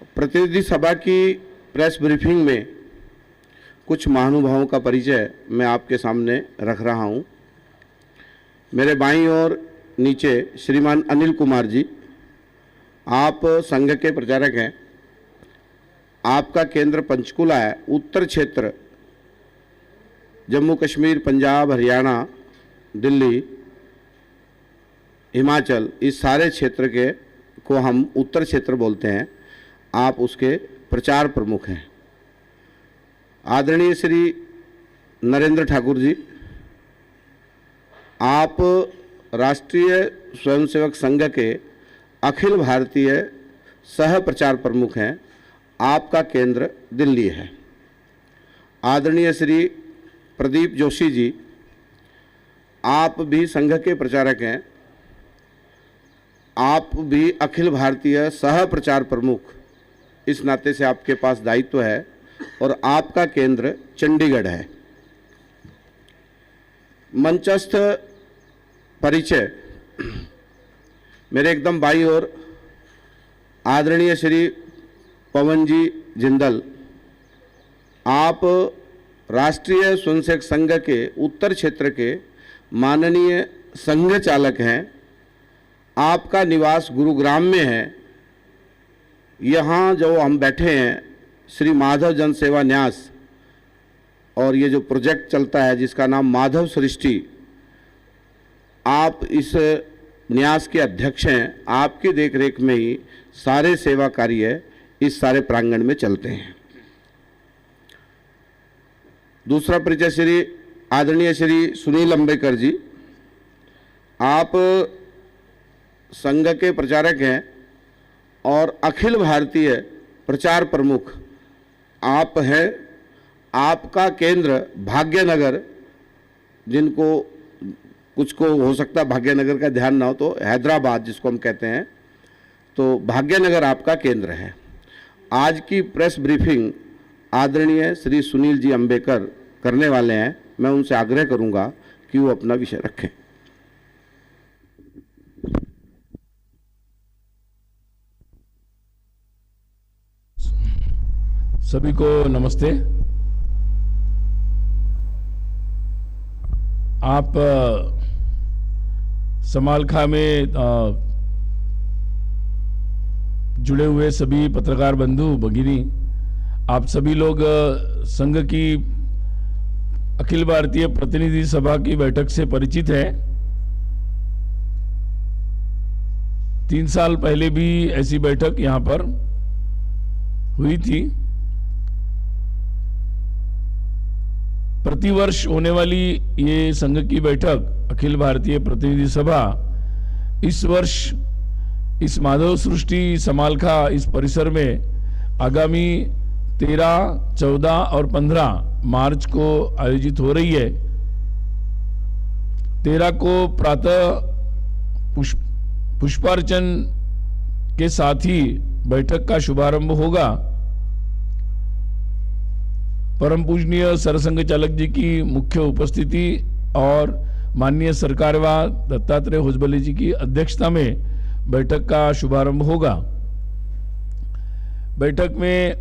प्रतिनिधि सभा की प्रेस ब्रीफिंग में कुछ महानुभावों का परिचय मैं आपके सामने रख रहा हूं। मेरे बाईं ओर नीचे श्रीमान अनिल कुमार जी, आप संघ के प्रचारक हैं। आपका केंद्र पंचकुला है। उत्तर क्षेत्र जम्मू कश्मीर, पंजाब, हरियाणा, दिल्ली, हिमाचल, इस सारे क्षेत्र के को हम उत्तर क्षेत्र बोलते हैं। आप उसके प्रचार प्रमुख हैं। आदरणीय श्री नरेंद्र ठाकुर जी, आप राष्ट्रीय स्वयंसेवक संघ के अखिल भारतीय सह प्रचार प्रमुख हैं। आपका केंद्र दिल्ली है। आदरणीय श्री प्रदीप जोशी जी, आप भी संघ के प्रचारक हैं। आप भी अखिल भारतीय सह प्रचार प्रमुख, इस नाते से आपके पास दायित्व है और आपका केंद्र चंडीगढ़ है। मंचस्थ परिचय, मेरे एकदम बाईं ओर आदरणीय श्री पवन जी जिंदल, आप राष्ट्रीय स्वयंसेवक संघ के उत्तर क्षेत्र के माननीय संघ चालक हैं। आपका निवास गुरुग्राम में है। यहाँ जो हम बैठे हैं, श्री माधव जन सेवा न्यास, और ये जो प्रोजेक्ट चलता है जिसका नाम माधव सृष्टि, आप इस न्यास के अध्यक्ष हैं। आपकी देखरेख में ही सारे सेवा कार्य इस सारे प्रांगण में चलते हैं। दूसरा परिचय, श्री आदरणीय श्री सुनील अंबेकर जी, आप संघ के प्रचारक हैं और अखिल भारतीय प्रचार प्रमुख आप हैं। आपका केंद्र भाग्यनगर, जिनको कुछ को हो सकता है भाग्यनगर का ध्यान ना हो, तो हैदराबाद जिसको हम कहते हैं, तो भाग्यनगर आपका केंद्र है। आज की प्रेस ब्रीफिंग आदरणीय श्री सुनील जी अंबेकर करने वाले हैं। मैं उनसे आग्रह करूंगा कि वो अपना विषय रखें। सभी को नमस्ते। आप समालखा में जुड़े हुए सभी पत्रकार बंधु भगिनी, आप सभी लोग संघ की अखिल भारतीय प्रतिनिधि सभा की बैठक से परिचित हैं। 3 साल पहले भी ऐसी बैठक यहां पर हुई थी। प्रतिवर्ष होने वाली ये संघ की बैठक अखिल भारतीय प्रतिनिधि सभा इस वर्ष इस माधव सृष्टि समालखा इस परिसर में आगामी 13, 14 और 15 मार्च को आयोजित हो रही है। 13 को प्रातः पुष्पार्चन के साथ ही बैठक का शुभारंभ होगा। परम पूजनीय सरसंघ चालक जी की मुख्य उपस्थिति और माननीय सरकारवाह दत्तात्रेय होसबले जी की अध्यक्षता में बैठक का शुभारंभ होगा। बैठक में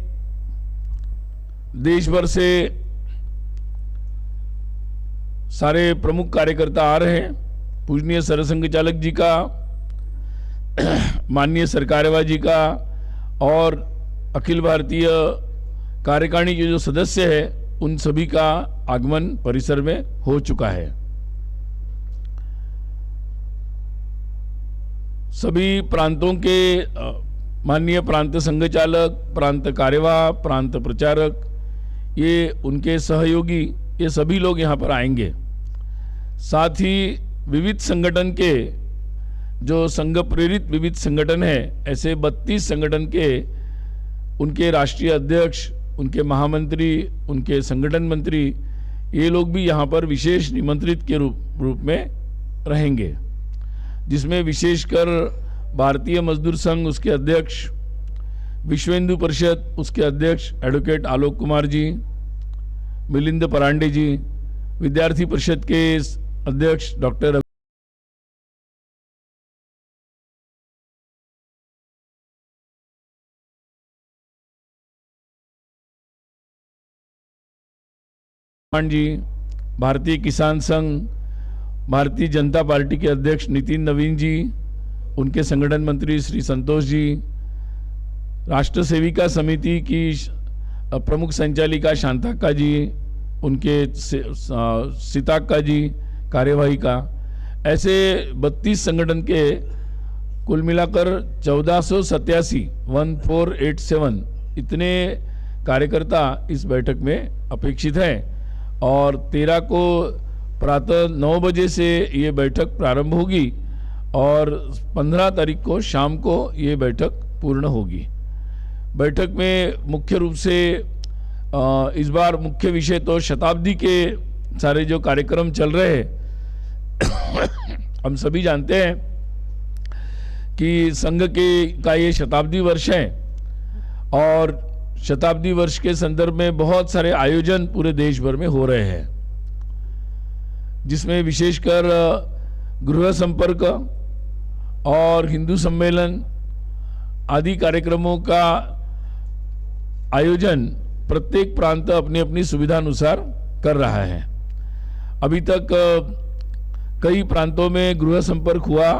देश भर से सारे प्रमुख कार्यकर्ता आ रहे हैं। पूजनीय सरसंघ चालक जी का, माननीय सरकारवाह जी का और अखिल भारतीय कार्यकारिणी के जो सदस्य है उन सभी का आगमन परिसर में हो चुका है। सभी प्रांतों के माननीय प्रांत संघ चालक, प्रांत कार्यवाह, प्रांत प्रचारक, ये उनके सहयोगी, ये सभी लोग यहाँ पर आएंगे। साथ ही विविध संगठन के जो संघ प्रेरित विविध संगठन है, ऐसे 32 संगठन के उनके राष्ट्रीय अध्यक्ष, उनके महामंत्री, उनके संगठन मंत्री, ये लोग भी यहाँ पर विशेष निमंत्रित के रूप में रहेंगे, जिसमें विशेषकर भारतीय मजदूर संघ उसके अध्यक्ष, विश्व हिंदू परिषद उसके अध्यक्ष एडवोकेट आलोक कुमार जी, मिलिंद परांडे जी, विद्यार्थी परिषद के अध्यक्ष डॉक्टर चौहान जी, भारतीय किसान संघ, भारतीय जनता पार्टी के अध्यक्ष नितिन नवीन जी, उनके संगठन मंत्री श्री संतोष जी, राष्ट्र सेविका समिति की प्रमुख संचालिका शांताक्का जी, उनके सीताक्का जी कार्यवाही का, ऐसे 32 संगठन के कुल मिलाकर 1487 इतने कार्यकर्ता इस बैठक में अपेक्षित हैं और 13 को प्रातः 9 बजे से ये बैठक प्रारंभ होगी और 15 तारीख को शाम को ये बैठक पूर्ण होगी। बैठक में मुख्य रूप से इस बार मुख्य विषय तो शताब्दी के सारे जो कार्यक्रम चल रहे हैं हम सभी जानते हैं कि संघ का ये शताब्दी वर्ष है और शताब्दी वर्ष के संदर्भ में बहुत सारे आयोजन पूरे देश भर में हो रहे हैं, जिसमें विशेषकर गृह संपर्क और हिंदू सम्मेलन आदि कार्यक्रमों का आयोजन प्रत्येक प्रांत अपनी अपनी सुविधानुसार कर रहा है। अभी तक कई प्रांतों में गृह संपर्क हुआ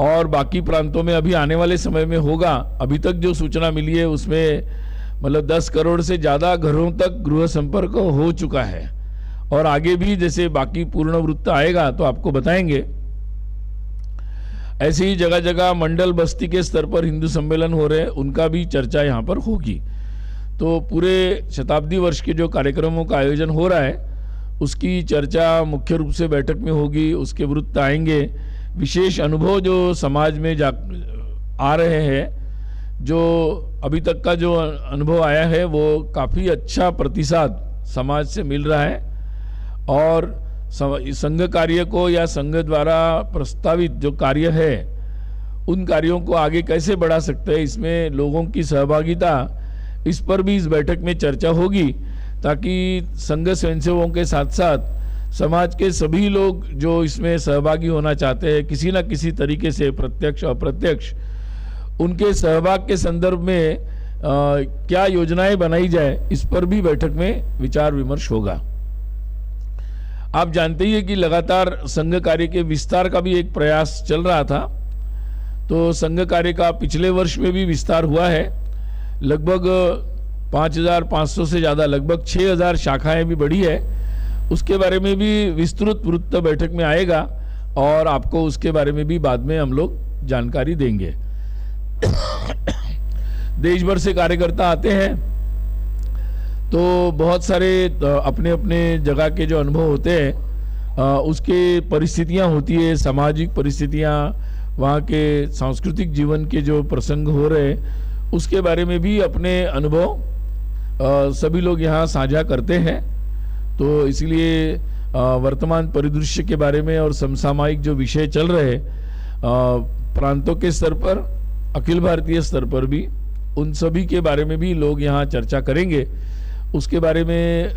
और बाकी प्रांतों में अभी आने वाले समय में होगा। अभी तक जो सूचना मिली है उसमें मतलब 10 करोड़ से ज़्यादा घरों तक गृह संपर्क हो चुका है और आगे भी जैसे बाकी पूर्ण वृत्त आएगा तो आपको बताएंगे। ऐसे ही जगह जगह मंडल बस्ती के स्तर पर हिंदू सम्मेलन हो रहे हैं, उनका भी चर्चा यहाँ पर होगी। तो पूरे शताब्दी वर्ष के जो कार्यक्रमों का आयोजन हो रहा है उसकी चर्चा मुख्य रूप से बैठक में होगी, उसके वृत्त आएंगे, विशेष अनुभव जो समाज में आ रहे हैं, जो अभी तक का जो अनुभव आया है वो काफ़ी अच्छा प्रतिसाद समाज से मिल रहा है और संघ कार्य को या संघ द्वारा प्रस्तावित जो कार्य है उन कार्यों को आगे कैसे बढ़ा सकते हैं, इसमें लोगों की सहभागिता, इस पर भी इस बैठक में चर्चा होगी ताकि संघ स्वयंसेवकों के साथ साथ समाज के सभी लोग जो इसमें सहभागी होना चाहते हैं किसी न किसी तरीके से प्रत्यक्ष अप्रत्यक्ष, उनके सहभाग के संदर्भ में क्या योजनाएं बनाई जाए, इस पर भी बैठक में विचार विमर्श होगा। आप जानते ही हैं कि लगातार संघ कार्य के विस्तार का भी एक प्रयास चल रहा था। तो संघ कार्य का पिछले वर्ष में भी विस्तार हुआ है, लगभग 5,500 से ज़्यादा, लगभग 6,000 शाखाएं भी बढ़ी है। उसके बारे में भी विस्तृत वृत्त बैठक में आएगा और आपको उसके बारे में भी बाद में हम लोग जानकारी देंगे। देश भर से कार्यकर्ता आते हैं तो बहुत सारे अपने अपने जगह के जो अनुभव होते हैं उसके परिस्थितियां होती है, सामाजिक परिस्थितियां, वहाँ के सांस्कृतिक जीवन के जो प्रसंग हो रहे उसके बारे में भी अपने अनुभव सभी लोग यहाँ साझा करते हैं। तो इसलिए वर्तमान परिदृश्य के बारे में और समसामयिक जो विषय चल रहे प्रांतों के स्तर पर, अखिल भारतीय स्तर पर भी, उन सभी के बारे में भी लोग यहाँ चर्चा करेंगे। उसके बारे में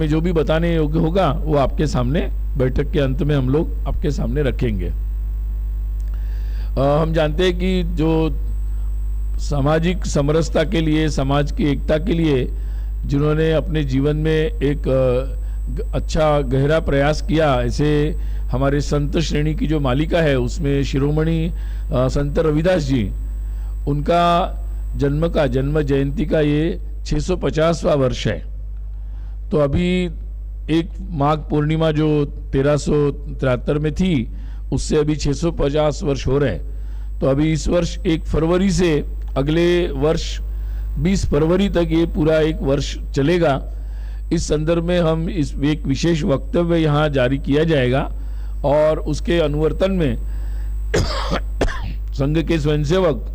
जो भी बताने योग्य होगा वो आपके सामने बैठक के अंत में हम लोग आपके सामने रखेंगे। हम जानते हैं कि जो सामाजिक समरसता के लिए, समाज की एकता के लिए जिन्होंने अपने जीवन में एक अच्छा गहरा प्रयास किया, ऐसे हमारे संत श्रेणी की जो मालिका है उसमें शिरोमणि संत रविदास जी, उनका जन्म जयंती का ये 650वां वर्ष है। तो अभी एक माघ पूर्णिमा जो 1373 में थी उससे अभी 650 वर्ष हो रहे हैं। तो अभी इस वर्ष 1 फरवरी से अगले वर्ष 20 फरवरी तक ये पूरा एक वर्ष चलेगा। इस संदर्भ में हम इस एक विशेष वक्तव्य यहाँ जारी किया जाएगा और उसके अनुवर्तन में संघ के स्वयंसेवक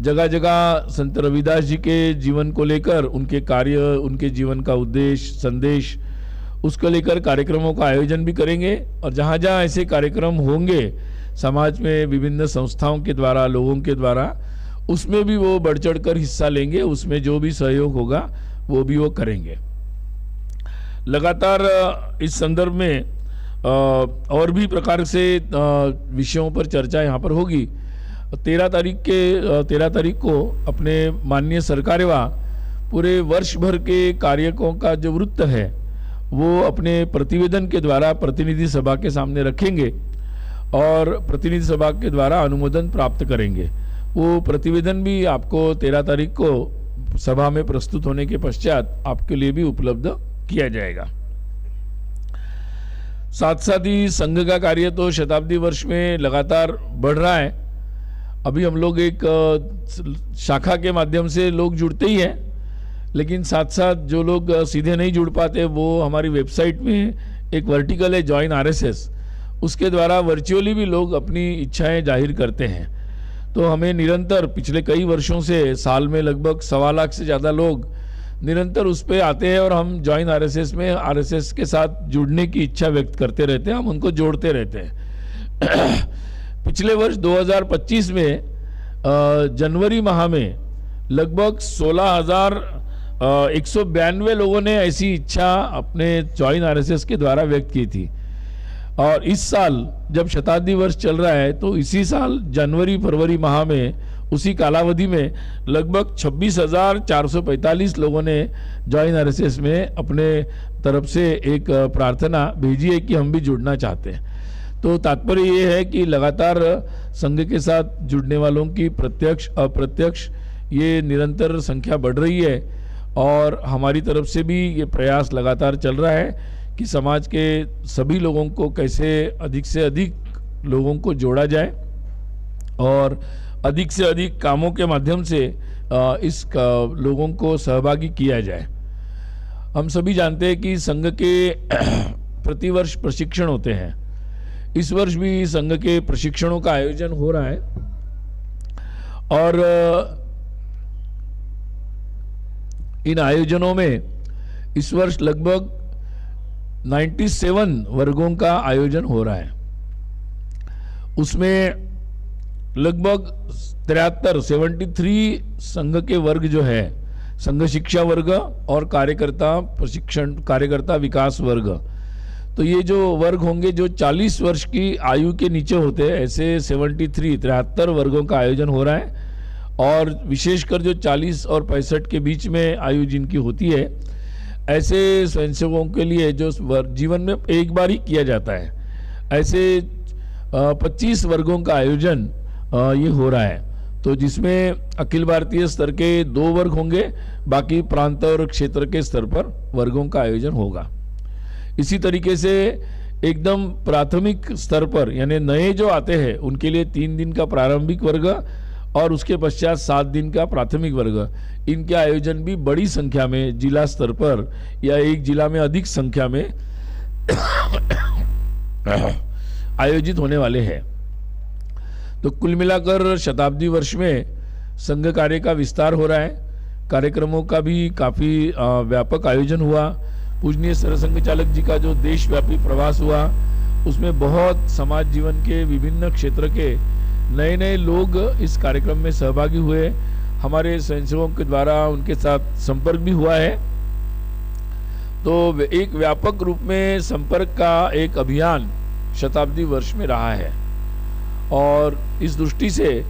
जगह जगह संत रविदास जी के जीवन को लेकर, उनके कार्य, उनके जीवन का उद्देश्य, संदेश, उसको लेकर कार्यक्रमों का आयोजन भी करेंगे। और जहाँ जहाँ ऐसे कार्यक्रम होंगे समाज में विभिन्न संस्थाओं के द्वारा, लोगों के द्वारा, उसमें भी वो बढ़ चढ़ कर हिस्सा लेंगे। उसमें जो भी सहयोग होगा वो भी वो करेंगे। लगातार इस संदर्भ में और भी प्रकार से विषयों पर चर्चा यहाँ पर होगी। 13 तारीख को अपने माननीय सरकारेवा पूरे वर्ष भर के कार्यों का जो वृत्त है वो अपने प्रतिवेदन के द्वारा प्रतिनिधि सभा के सामने रखेंगे और प्रतिनिधि सभा के द्वारा अनुमोदन प्राप्त करेंगे। वो प्रतिवेदन भी आपको 13 तारीख को सभा में प्रस्तुत होने के पश्चात आपके लिए भी उपलब्ध किया जाएगा। साथ साथ ही संघ का कार्य तो शताब्दी वर्ष में लगातार बढ़ रहा है। अभी हम लोग एक शाखा के माध्यम से लोग जुड़ते ही हैं, लेकिन साथ साथ जो लोग सीधे नहीं जुड़ पाते वो हमारी वेबसाइट में एक वर्टिकल है जॉइन आरएसएस, उसके द्वारा वर्चुअली भी लोग अपनी इच्छाएं जाहिर करते हैं। तो हमें निरंतर पिछले कई वर्षों से साल में लगभग 1.25 लाख से ज़्यादा लोग निरंतर उस पर आते हैं और हम जॉइन आरएसएस में आरएसएस के साथ जुड़ने की इच्छा व्यक्त करते रहते हैं, हम उनको जोड़ते रहते हैं। पिछले वर्ष 2025 में जनवरी माह में लगभग 16,192 लोगों ने ऐसी इच्छा अपने जॉइन आरएसएस के द्वारा व्यक्त की थी। और इस साल जब शताब्दी वर्ष चल रहा है तो इसी साल जनवरी फरवरी माह में उसी कालावधि में लगभग 26,445 लोगों ने जॉइन आरएसएस में अपने तरफ से एक प्रार्थना भेजी है कि हम भी जुड़ना चाहते हैं। तो तात्पर्य ये है कि लगातार संघ के साथ जुड़ने वालों की प्रत्यक्ष अप्रत्यक्ष ये निरंतर संख्या बढ़ रही है और हमारी तरफ से भी ये प्रयास लगातार चल रहा है कि समाज के सभी लोगों को कैसे अधिक से अधिक लोगों को जोड़ा जाए और अधिक से अधिक कामों के माध्यम से इस लोगों को सहभागी किया जाए। हम सभी जानते हैं कि संघ के प्रतिवर्ष प्रशिक्षण होते हैं। इस वर्ष भी संघ के प्रशिक्षणों का आयोजन हो रहा है और इन आयोजनों में इस वर्ष लगभग 97 वर्गों का आयोजन हो रहा है। उसमें लगभग 73 संघ के वर्ग जो है, संघ शिक्षा वर्ग और कार्यकर्ता विकास वर्ग, तो ये जो वर्ग होंगे जो 40 वर्ष की आयु के नीचे होते हैं, ऐसे 73 वर्गों का आयोजन हो रहा है। और विशेषकर जो 40 और 65 के बीच में आयु जिनकी होती है, ऐसे स्वयंसेवकों के लिए जो जीवन में एक बार ही किया जाता है, ऐसे 25 वर्गों का आयोजन ये हो रहा है। तो जिसमें अखिल भारतीय स्तर के 2 वर्ग होंगे, बाकी प्रांत और क्षेत्र के स्तर पर वर्गों का आयोजन होगा। इसी तरीके से एकदम प्राथमिक स्तर पर यानी नए जो आते हैं उनके लिए 3 दिन का प्रारंभिक वर्ग और उसके पश्चात 7 दिन का प्राथमिक वर्ग, इनके आयोजन भी बड़ी संख्या में जिला स्तर पर या एक जिला में अधिक संख्या में आयोजित होने वाले हैं। तो कुल मिलाकर शताब्दी वर्ष में संघ कार्य का विस्तार हो रहा है। कार्यक्रमों का भी काफ़ी व्यापक आयोजन हुआ। पूजनीय सरसंघ चालक जी का जो देशव्यापी प्रवास हुआ, उसमें बहुत समाज जीवन के विभिन्न क्षेत्र के नए नए लोग इस कार्यक्रम में सहभागी हुए। हमारे स्वयंसेवकों के द्वारा उनके साथ संपर्क भी हुआ है। तो एक व्यापक रूप में संपर्क का एक अभियान शताब्दी वर्ष में रहा है और इस दृष्टि से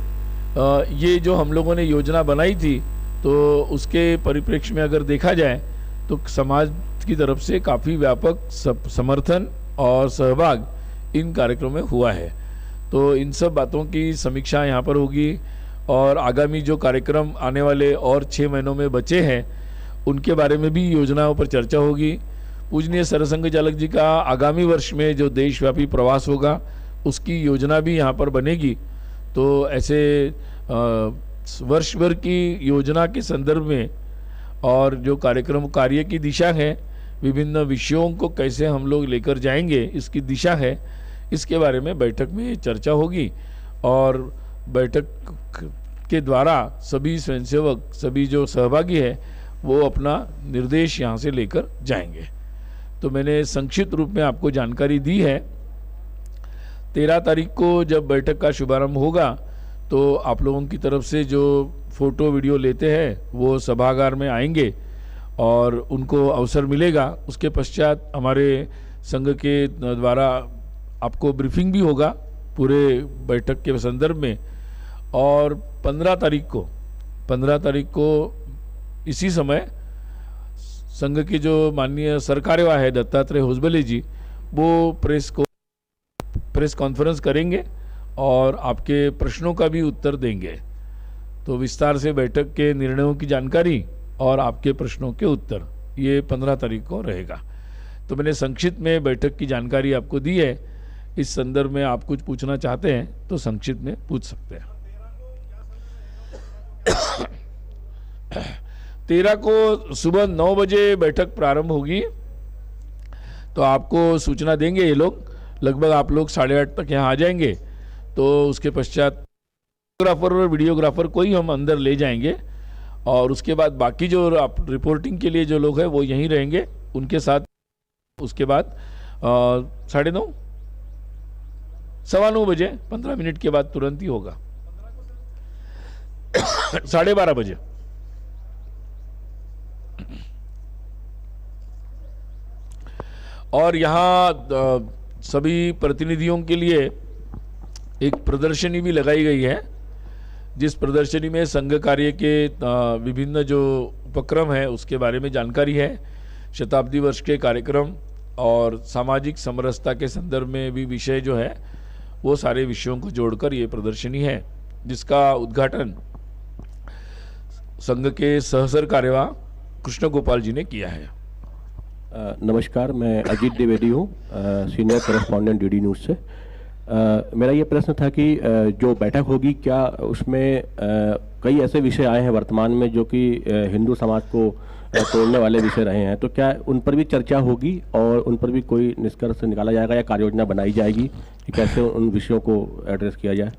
ये जो हम लोगों ने योजना बनाई थी, तो उसके परिप्रेक्ष्य में अगर देखा जाए तो समाज की तरफ से काफ़ी व्यापक समर्थन और सहभाग इन कार्यक्रमों में हुआ है। तो इन सब बातों की समीक्षा यहाँ पर होगी और आगामी जो कार्यक्रम आने वाले और 6 महीनों में बचे हैं उनके बारे में भी योजनाओं पर चर्चा होगी। पूजनीय सरसंघ चालक जी का आगामी वर्ष में जो देशव्यापी प्रवास होगा उसकी योजना भी यहाँ पर बनेगी। तो ऐसे वर्ष भर की योजना के संदर्भ में और जो कार्यक्रम कार्य की दिशा है, विभिन्न विषयों को कैसे हम लोग लेकर जाएंगे इसकी दिशा है, इसके बारे में बैठक में चर्चा होगी और बैठक के द्वारा सभी स्वयंसेवक, सभी जो सहभागी है वो अपना निर्देश यहाँ से लेकर जाएंगे। तो मैंने संक्षिप्त रूप में आपको जानकारी दी है। 13 तारीख को जब बैठक का शुभारंभ होगा तो आप लोगों की तरफ से जो फोटो वीडियो लेते हैं वो सभागार में आएंगे और उनको अवसर मिलेगा। उसके पश्चात हमारे संघ के द्वारा आपको ब्रीफिंग भी होगा पूरे बैठक के संदर्भ में। और 15 तारीख को इसी समय संघ के जो माननीय सरकार्यवाह है दत्तात्रेय होसबले जी, वो प्रेस कॉन्फ्रेंस करेंगे और आपके प्रश्नों का भी उत्तर देंगे। तो विस्तार से बैठक के निर्णयों की जानकारी और आपके प्रश्नों के उत्तर ये 15 तारीख को रहेगा। तो मैंने संक्षिप्त में बैठक की जानकारी आपको दी है। इस संदर्भ में आप कुछ पूछना चाहते हैं तो संक्षिप्त में पूछ सकते हैं। 13 को सुबह 9 बजे बैठक प्रारंभ होगी, तो आपको सूचना देंगे ये लोग। लगभग आप लोग 8:30 तक यहाँ आ जाएंगे। तो उसके पश्चात फोटोग्राफर और वीडियोग्राफर को ही हम अंदर ले जाएंगे और उसके बाद बाकी जो रिपोर्टिंग के लिए जो लोग हैं वो यहीं रहेंगे उनके साथ। उसके बाद 9:30 9:15 बजे 15 मिनट के बाद तुरंत ही होगा 12:30 बजे। और यहाँ सभी प्रतिनिधियों के लिए एक प्रदर्शनी भी लगाई गई है, जिस प्रदर्शनी में संघ कार्य के विभिन्न जो उपक्रम है उसके बारे में जानकारी है। शताब्दी वर्ष के कार्यक्रम और सामाजिक समरसता के संदर्भ में भी विषय जो है वो सारे विषयों को जोड़कर ये प्रदर्शनी है, जिसका उद्घाटन संघ के सहसर कार्यवाह कृष्ण गोपाल जी ने किया है। नमस्कार, मैं अजीत द्विवेदी हूँ, सीनियर करेस्पॉन्डेंट डीडी न्यूज़ से। मेरा ये प्रश्न था कि जो बैठक होगी क्या उसमें कई ऐसे विषय आए हैं वर्तमान में जो कि हिंदू समाज को तोड़ने वाले विषय रहे हैं, तो क्या उन पर भी चर्चा होगी और उन पर भी कोई निष्कर्ष निकाला जाएगा या कार्य योजना बनाई जाएगी कि कैसे उन विषयों को एड्रेस किया जाए?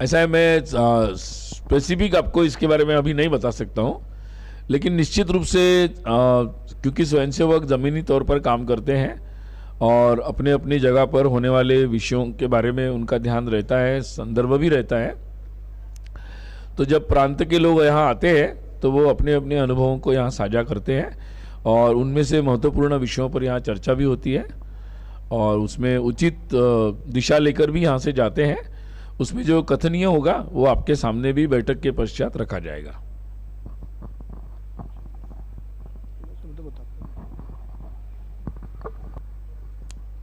ऐसा है, मैं स्पेसिफिक आपको इसके बारे में अभी नहीं बता सकता हूँ, लेकिन निश्चित रूप से क्योंकि स्वयंसेवक ज़मीनी तौर पर काम करते हैं और अपने अपनी जगह पर होने वाले विषयों के बारे में उनका ध्यान रहता है, संदर्भ भी रहता है। तो जब प्रांत के लोग यहाँ आते हैं तो वो अपने अपने अनुभवों को यहाँ साझा करते हैं और उनमें से महत्वपूर्ण विषयों पर यहाँ चर्चा भी होती है और उसमें उचित दिशा लेकर भी यहाँ से जाते हैं। उसमें जो कथनीय होगा वो आपके सामने भी बैठक के पश्चात रखा जाएगा।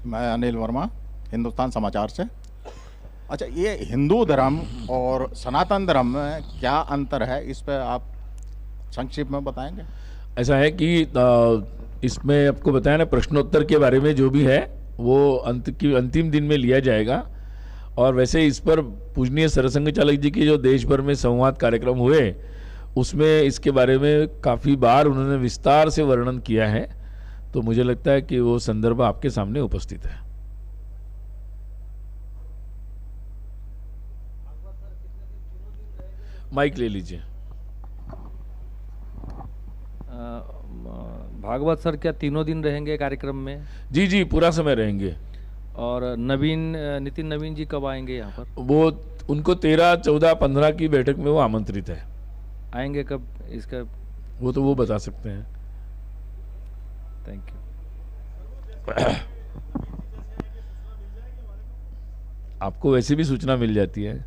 मैं अनिल वर्मा, हिंदुस्तान समाचार से। अच्छा, ये हिंदू धर्म और सनातन धर्म में क्या अंतर है, इस पर आप संक्षिप्त में बताएंगे? ऐसा है कि इसमें आपको बताया ना, प्रश्नोत्तर के बारे में जो भी है वो अंतिम दिन में लिया जाएगा। और वैसे इस पर पूजनीय सरसंघ चालक जी के जो देश भर में संवाद कार्यक्रम हुए उसमें इसके बारे में काफ़ी बार उन्होंने विस्तार से वर्णन किया है, तो मुझे लगता है कि वो संदर्भ आपके सामने उपस्थित है। माइक ले लीजिए। भागवत सर क्या तीनों दिन रहेंगे कार्यक्रम में? जी जी, पूरा समय रहेंगे। और नितिन नवीन जी कब आएंगे यहाँ पर? वो उनको 13, 14, 15 की बैठक में वो आमंत्रित है। आएंगे कब इसका? वो तो वो बता सकते हैं। Thank you. आपको वैसे भी सूचना मिल जाती है।